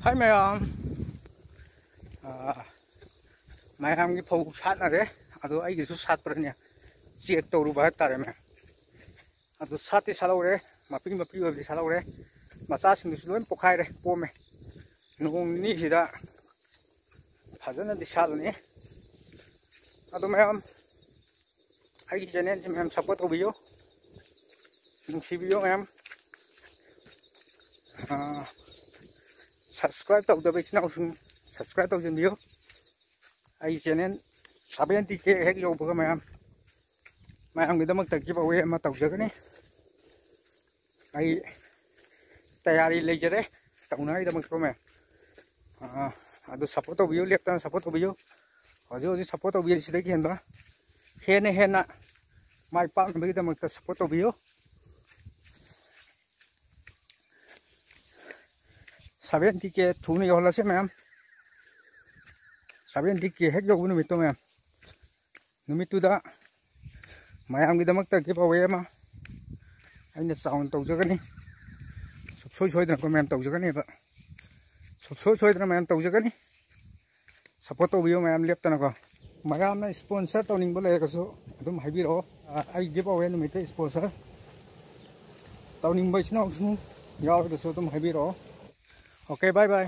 Hai ma'am ma'am की फौ सारे अदो आइगिसु सातप्रने चेक तौरुबा हाइतारे मैम अदो साति सालौरे मपी मपी ओबदि सालौरे मचासिंदुसु लोइन पोखाइरे पोमे नोंग निसिदा फजनदि सालनि अदो मैम आइगि चैनल से मैम सपोर्ट तौबियो नुंसिबियो मैम सब्सक्राइब तौदबा इचनाउसु सब्सक्राइब तौजनबियो आई चैनल 70K हेक यौबगा मैम गिदमक गिव अवे अमा तौजगनी आई तैयारी लेजरे तौनागिदमक मैम अदो सपोर्ट तौबियो लेप्तना सपोर्ट तौबियो हजि हजि सपोर्ट तौबियो सिदगी हेनबा हेना हेना माइ पाकनबगिदमक सपोर्ट तौबियो 70K थूना यौहलसे मैम 70K हेक यौबु नुमितो मैम नुमितुदा मयामगिदमक गिव अवे अमा आइना चाउन तौजगनी सुबसोय सोयदना मैम तौजगनी सुबसोय सोयदना मैम तौजगनी सपोर्ट तौबियो मैम लेप्तनाको मयामना स्पॉन्सर तौनिंगबो लेगसु अदुम हाइबिरो आई गिव अवे नुमिते स्पॉन्सर तौनिंगबो इचनाउसु यावदसु अदुम हाइबिरो ओके बाय बाय।